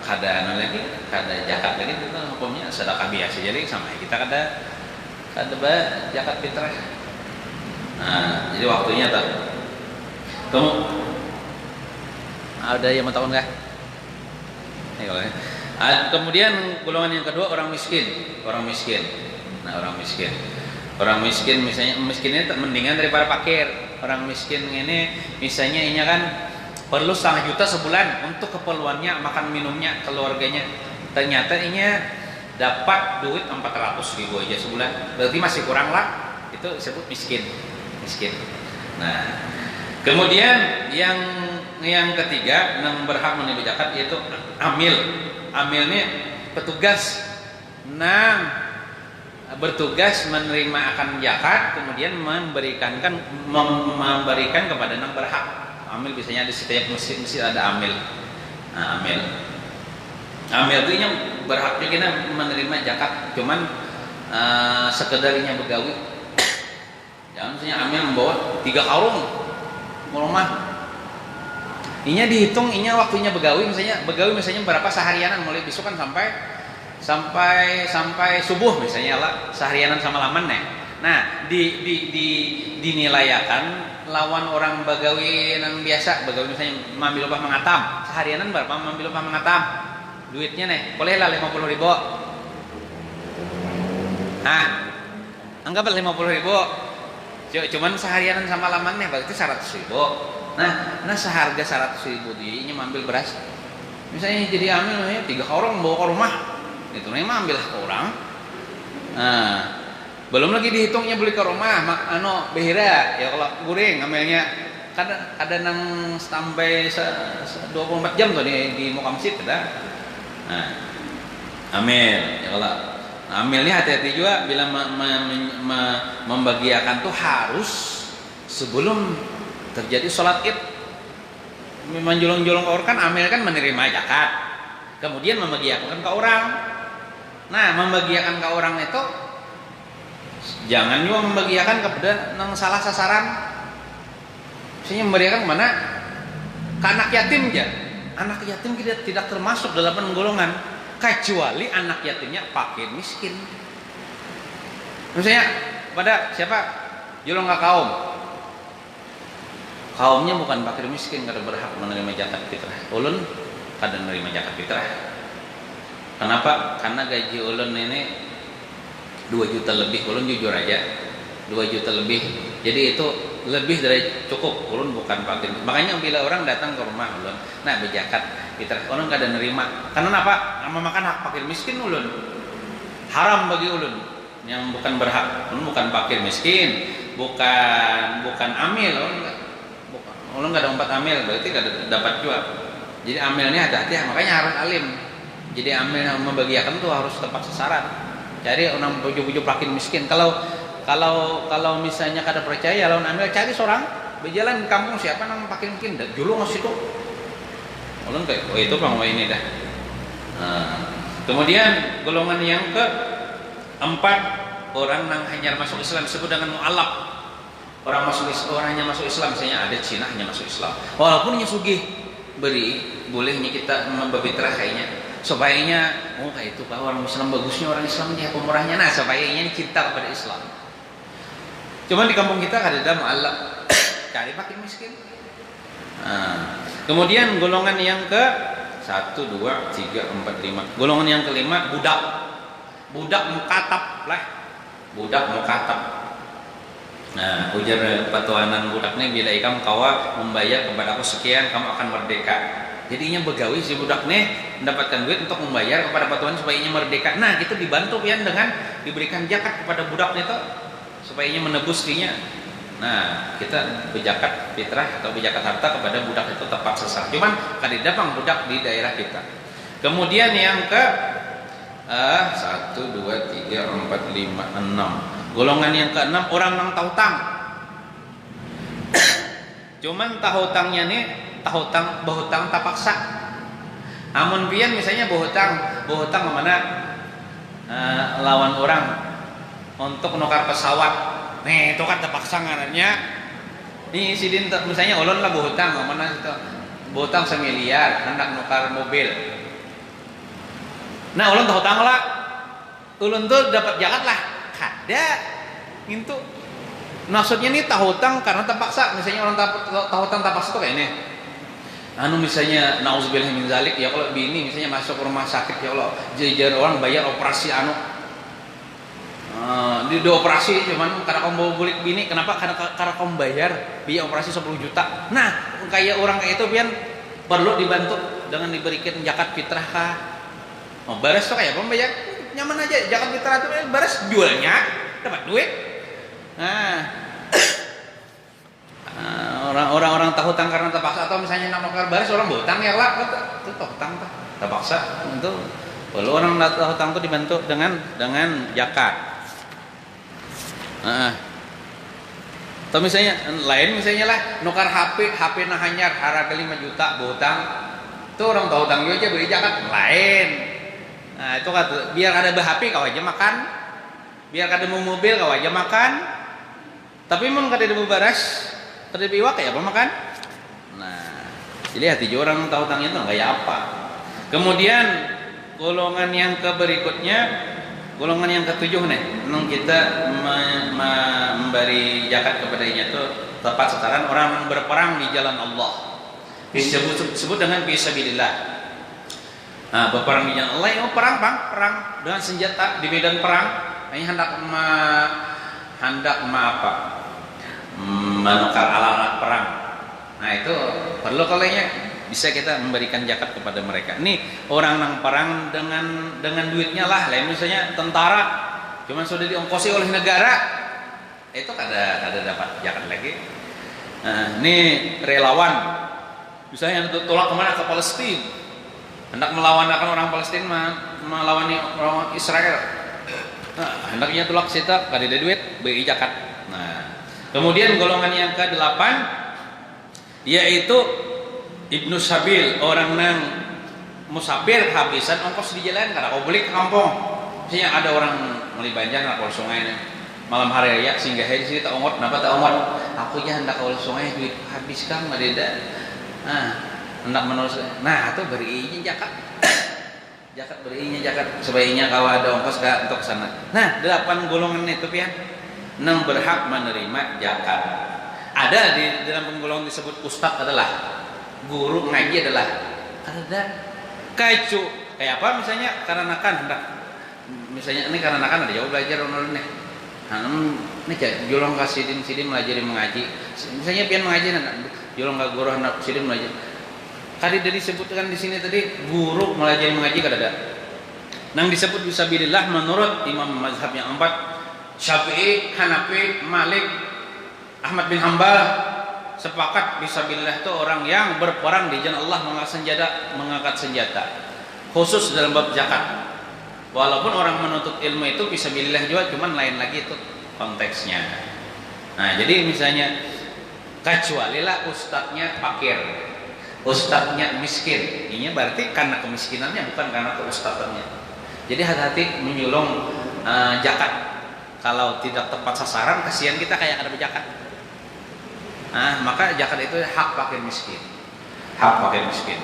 kada lagi kada zakat lagi, itu hukumnya sedekah biasa jadi sama kita kada zakat fitrah. Nah jadi waktunya tak kamu ada yang mau tahu nggak? Kemudian golongan yang kedua orang miskin. Nah orang miskin misalnya miskinnya mendingan daripada fakir. Orang miskin ini misalnya ini kan perlu 1,5 juta sebulan untuk keperluannya makan minumnya keluarganya, ternyata ini dapat duit 400 ribu aja sebulan, berarti masih kurang lah, itu disebut miskin. Nah kemudian yang ketiga yang berhak menerima zakat yaitu amil ini petugas bertugas menerima akan zakat kemudian memberikan kepada yang berhak. Amil biasanya di setiap masjid ada amil. Nah, amil itu yang berhaknya kita menerima zakat, cuman sekedarnya begawi. Jangan misalnya amil membawa 3 karung ke rumah. Inya dihitung, waktunya begawi misalnya berapa seharianan mulai besok kan sampai subuh misalnya lah seharianan sama laman nih. Nah dinilaikan lawan orang begawi yang biasa begawi misalnya mambil upah mengatam seharianan berapa mambil upah mengatam duitnya nih bolehlah 50 ribu. Nah anggaplah 50 ribu cuman seharianan sama laman nih berarti 100 ribu. Nah seharga 100 ribu dia mambil beras misalnya jadi ambil 3 karung bawa ke rumah itu memang ambil ke orang. Nah belum lagi dihitungnya beli ke rumah behira ya kalau goreng ambilnya ada nang sampai 24 jam tuh di muka masjid ada. Nah amil ya kalau amilnya hati-hati juga bila membagiakan tuh harus sebelum terjadi sholat id. Menjulung-julung ke orang kan amil kan menerima zakat kemudian membagiakan ke orang. Nah membagiakan ke orang itu jangan juga membagiakan kepada yang salah sasaran. Misalnya memberikan kemana? Ke anak yatim aja. Anak yatim tidak termasuk dalam golongan kecuali anak yatimnya fakir miskin. Misalnya pada siapa? Julung ke kaumnya bukan fakir miskin kada berhak menerima zakat fitrah. Ulun kada menerima zakat fitrah. Kenapa? Karena gaji ulun ini 2 juta lebih, ulun jujur aja 2 juta lebih, jadi itu lebih dari cukup. Ulun bukan fakir, makanya bila orang datang ke rumah ulun nah berzakat fitrah ulun kada nerima. Karena apa? Makan hak fakir miskin ulun haram bagi ulun yang bukan berhak. Ulun bukan fakir miskin, bukan amil, ulun kada umpat amil berarti kada dapat juga. Jadi amilnya hati-hati, makanya harus alim. Jadi amil membagiakan tuh harus tepat sasaran. Cari orang bujuk-bujuk fakir miskin. Kalau misalnya kada percaya lawan amil cari seorang berjalan di kampung siapa nang fakir miskin julung ngasih tuh. Ulun kayak itu bang ini dah. Kemudian golongan yang keempat orang nang hanya masuk Islam disebut dengan mu'alaf. Orang hanya masuk Islam misalnya ada Cina hanya masuk Islam. Walaupun nya sugih beri bolehnya kita membabitrah kayaknya. Supaya kayak itu Pak orang Islam bagusnya orang Islam dia pemurahnya. Nah supaya cinta kepada Islam. Cuman di kampung kita ada mu'alaf cari fakir miskin. Kemudian golongan yang ke 1, 2, 3, 4, 5. Golongan yang kelima budak mukatab lah. Budak mukatab. Nah ujar petuanan budaknya bila ikam kawa membayar kepada aku sekian kamu akan merdeka. Jadinya begawi si budak nih mendapatkan duit untuk membayar kepada batuan supaya ia merdeka. Nah, itu dibantu pian dengan diberikan zakat kepada budak itu supaya ia menebus dirinya. Nah, kita berzakat fitrah atau berzakat harta kepada budak itu tepat sasaran. Cuman kadidapang budak di daerah kita. Kemudian yang ke 1, 2, 3, 4, 5, 6. Golongan yang ke-6 orang nang tahutang. Cuman tahutangnya nih bahutang tak paksa. Amun pian misalnya bahutang kemana lawan orang untuk nukar pesawat. Nih itu kan terpaksa ngarannya. Nih sidin misalnya ulun lah bahutang kemana itu. Bahutang 1 miliar hendak nukar mobil. Nah ulun tahutang lah. Ulun tuh dapat zakat lah. Kada itu maksudnya nih tahutang karena terpaksa. Misalnya orang tahutang terpaksa tuh kayak ini. Misalnya nauzubillah min zalik ya, kalau bini misalnya masuk rumah sakit ya Allah, jajar orang bayar operasi di operasi cuman karena kamu bawa bulik bini, kenapa? Karena kamu bayar biaya operasi 10 juta. Nah, kayak orang kayak itu pian perlu dibantu dengan diberikan zakat fitrah kah? Bares tuh kayak pembayar nyaman aja, zakat fitrah itu bares jualnya dapat duit. Nah, orang tahutang karena terpaksa atau misalnya nak nukar baris orang berhutang ya lah itu tahutang terpaksa itu perlu orang tahutang itu dibantu dengan zakat. Atau misalnya lain misalnya lah nukar HP nah hanyar harga 5 juta berhutang itu orang tahutang juga aja beri zakat lain. Nah itu kata biar ada HP kau aja makan, biar ada mobil kau aja makan, tapi mun kada ada baras kada piwak kayak apa makan. Nah, jadi hati orang tahutangnya itu kayak apa. Kemudian golongan yang berikutnya, golongan yang ke-7 nih, nang kita memberi zakat kepadanya itu tepat sasaran orang yang berperang di jalan Allah. Disebut dengan fisabilillah. Nah, berperang di jalan Allah, yang perang dengan senjata di medan perang. Ini hendak menukar alat-alat perang. Nah itu perlu kalanya bisa kita memberikan zakat kepada mereka. Nih orang nang perang dengan duitnya lah. Lain misalnya tentara, cuman sudah diongkosi oleh negara, itu kada dapat zakat lagi. Nah, ini relawan, misalnya tolak kemana ke Palestina, hendak melawan orang Palestina melawan orang Israel. Nah, hendaknya tolak sita kada ada duit, beri zakat. Nah, kemudian golongan yang ke-8 yaitu Ibnu Sabil, orang nang musafir habisan ongkos di jalan karena kau beli ke kampung. Misalnya ada orang meli banjar nak ke sungai malam hari raya singgah di sini tak ongot, kenapa tak ongot? Aku ya hendak ke sungai duit habis kang ada. Nah, hendak menerus. Nah, itu beri izin zakat. Zakat beri zakat sebaiknya kalau ada ongkos untuk sana. Nah, 8 golongan itu pian nang berhak menerima zakat. Ada di dalam penggolongan disebut ustadz adalah guru ngaji adalah ada kacu kayak apa misalnya karena kan hendak misalnya ini karena kan ada jauh belajar orang nih. Ini jolong kasih sidin belajar mengaji. Misalnya pian mengaji jolong ka guru hendak sidin belajar. Tadi disebutkan di sini tadi guru belajar mengaji kada ada. Nang disebut fisabilillah menurut imam mazhab yang 4 Syafi'i, Hanafi, Malik, Ahmad bin Hanbal sepakat fisabilillah itu orang yang berperang di jalan Allah mengangkat senjata khusus dalam bab zakat. Walaupun orang menuntut ilmu itu fisabilillah juga, cuman lain lagi itu konteksnya. Nah, jadi misalnya kecuali lah ustadznya fakir, ustadznya miskin, ini berarti karena kemiskinannya bukan karena keustadzannya. Jadi hati-hati menyulung zakat. Kalau tidak tepat sasaran, kasihan kita kayak ada berzakat. Nah, maka zakat itu hak fakir miskin. Hak fakir miskin.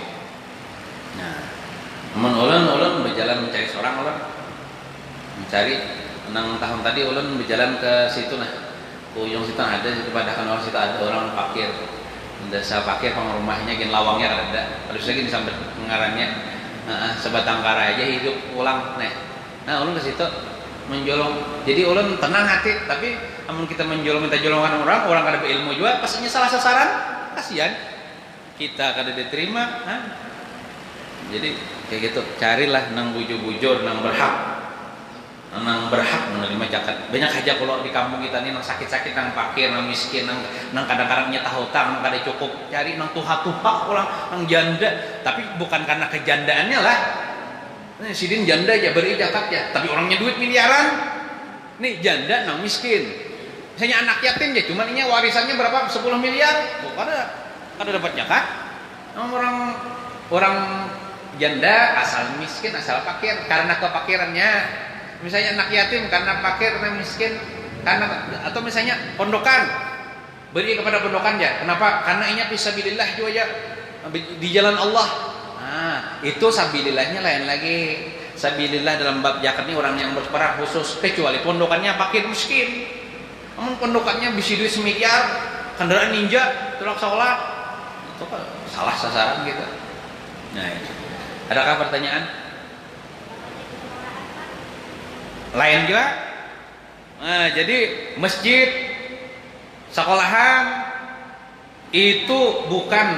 Nah, ulun berjalan mencari seorang ulun. Mencari nang tahun tadi ulun berjalan ke situ nah. Ujung situ ada di padahkan orang situ ada orang fakir. Desa fakir rumahnya gin lawangnya ada. Terus lagi disambat pengarannya. Sebatang kara aja hidup pulang nih. Nah, ulun ke situ menjolong. Jadi ulun tenang hati, tapi namun kita menjolong minta jolongan orang kada berilmu juga pastinya salah sasaran, kasihan kita kada diterima. Jadi kayak gitu, carilah nang bujur-bujur nang berhak menerima zakat. Banyak aja kalau di kampung kita nih nang sakit-sakit, nang fakir, nang miskin, nang kadang-kadang nyetah hutang, nang kada cukup, cari nang tuha-tuha orang, nang janda. Tapi bukan karena kejandaannya lah. Nih sidin janda aja beri zakat ya, tapi orangnya duit miliaran. Nih janda nang miskin. Misalnya anak yatim ya, cuman ini warisannya berapa? 10 miliar. Oh, kada dapat zakat. Orang janda asal miskin, asal fakir karena kefakirannya. Misalnya anak yatim karena fakir, karena miskin, karena atau misalnya pondokan beri kepada pondokan ya. Kenapa? Karena ini fisabilillah juga ya, di jalan Allah. Nah, itu sabilillahnya lain lagi. Sabilillah dalam bab zakat ini orang yang berperan khusus, kecuali pondokannya fakir miskin. Namun pondokannya bisa duit semiliar, kendaraan ninja, tulak sholat, itu kan salah sasaran gitu. Nah, adakah pertanyaan lain juga? Nah, jadi masjid, sekolahan itu bukan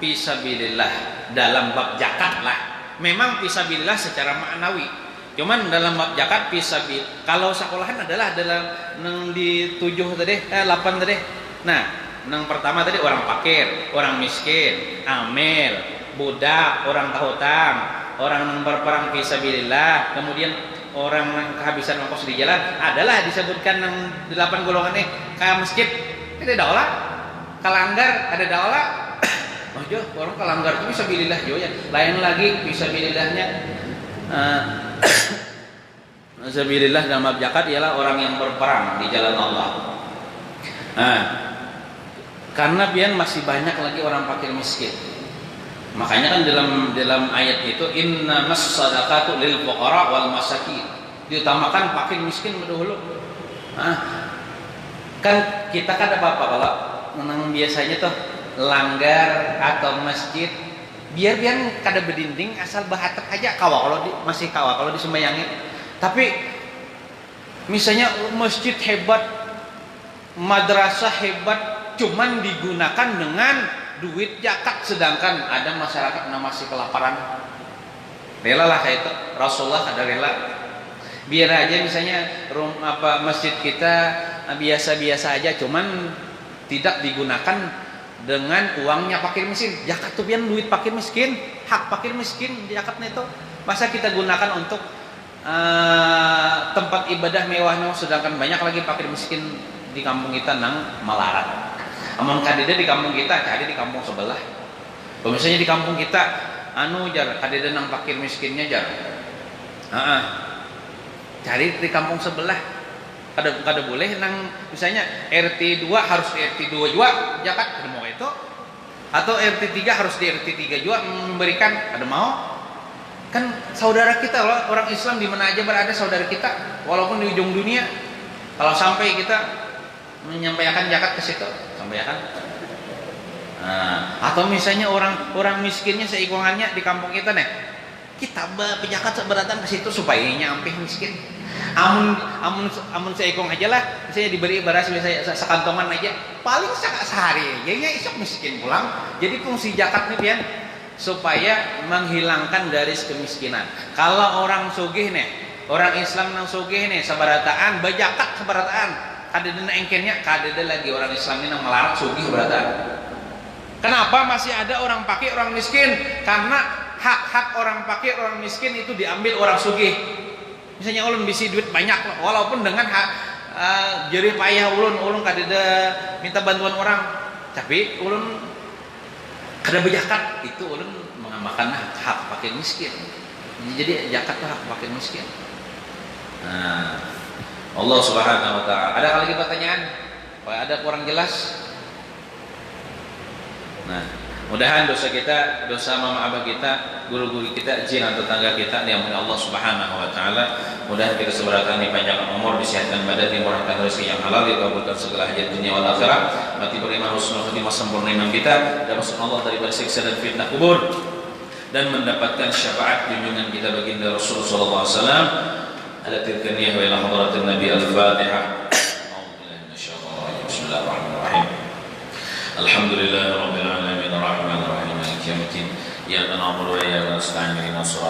fisabilillah dalam bab zakat lah. Memang fisabilillah secara maknawi. Cuman dalam bab zakat fisabil. Kalau sekolahan adalah dalam nang di 7 tadi, 8 tadi. Nah, nang pertama tadi orang fakir, orang miskin, amil, budak, orang tahutang, orang yang berperang fisabilillah, kemudian orang yang kehabisan ongkos di jalan, adalah disebutkan yang 8 golongan nih. Kayak masjid ada daulah, kalanggar ada daulah. Oh jo, orang kalanggar itu fisabilillah jo ya. Lain lagi fisabilillahnya. Fisabilillah dalam bab zakat ialah orang yang berperang di jalan Allah. Nah, karena pian masih banyak lagi orang fakir miskin. Makanya kan dalam ayat itu innamas shadaqatu lil fuqara wal masakin. Diutamakan fakir miskin dahulu. Nah, kan kita kan apa kalau menang biasanya tuh langgar atau masjid biar kada berdinding asal bahatek aja masih kalau disembayangin. Tapi misalnya masjid hebat, madrasah hebat, cuman digunakan dengan duit zakat, sedangkan ada masyarakat yang masih kelaparan. Rela lah kayak itu. Rasulullah ada rela. Biar aja misalnya masjid kita biasa-biasa aja, cuman tidak digunakan dengan uangnya fakir miskin. Zakat tuh pian duit fakir miskin, hak fakir miskin zakatnya itu. Masa kita gunakan untuk tempat ibadah mewah-mewah, sedangkan banyak lagi fakir miskin di kampung kita nang melarat. Amun kadeda di kampung kita, cari di kampung sebelah. Kalau misalnya di kampung kita, jar kadeda nang fakir miskinnya jar. Cari di kampung sebelah. Kada boleh nang misalnya RT 2 harus di RT 2 juga zakat, ada mau itu. Atau RT 3 harus di RT 3 juga memberikan, ada mau. Kan saudara kita loh, orang Islam di mana aja berada saudara kita, walaupun di ujung dunia. Kalau sampai kita menyampaikan zakat ke situ, sampaikan. Nah, atau misalnya orang miskinnya seikongannya di kampung kita nih, kita zakat seberatan ke situ supaya nyampe miskin. Amun seikong aja lah, misalnya diberi beras misalnya sekantongan aja, paling sehari aja ya isok miskin pulang. Jadi fungsi zakat nih pian supaya menghilangkan garis kemiskinan. Kalau orang sugih nih, orang Islam nang sugih nih sabarataan, bajakat sabarataan, kadeda engkennya, kadeda lagi orang Islam ini nang melarang sugih sabarataan. Kenapa masih ada orang fakir, orang miskin? Karena hak-hak orang fakir, orang miskin itu diambil orang sugih. Misalnya ulun bisi duit banyak, walaupun dengan jerih payah ulun kadeda minta bantuan orang, tapi ulun kada berzakat, itu ulun mengamalkan hak fakir miskin. Jadi zakat itu hak fakir miskin. Nah, Allah Subhanahu wa taala. Ada lagi pertanyaan? Kalau ada kurang jelas? Nah, mudahan dosa kita, dosa mama abah kita, guru-guru kita, jiran tetangga kita diampuni Allah Subhanahu wa taala. Mudahan kita seberatan dipanjangkan umur, disehatkan badan, dimurahkan rezeki yang halal, dikabulkan segala hajat dunia wal akhirah, mati beriman, husnul khotimah, sempurna iman kita, dan masuk Allah daripada siksa dan fitnah kubur, dan mendapatkan syafaat junjungan kita baginda Rasul sallallahu alaihi wasallam. Ala tilka niyah wa ila hadratin Nabi al-Fatihah. A'udzubillahi minasyaitonir rajim. Bismillahirrahmanirrahim. Alhamdulillahirabbil alamin arrahmanirrahim maliki yaumiddin. إياك نعبد وإياك نستعين اهدنا الصراط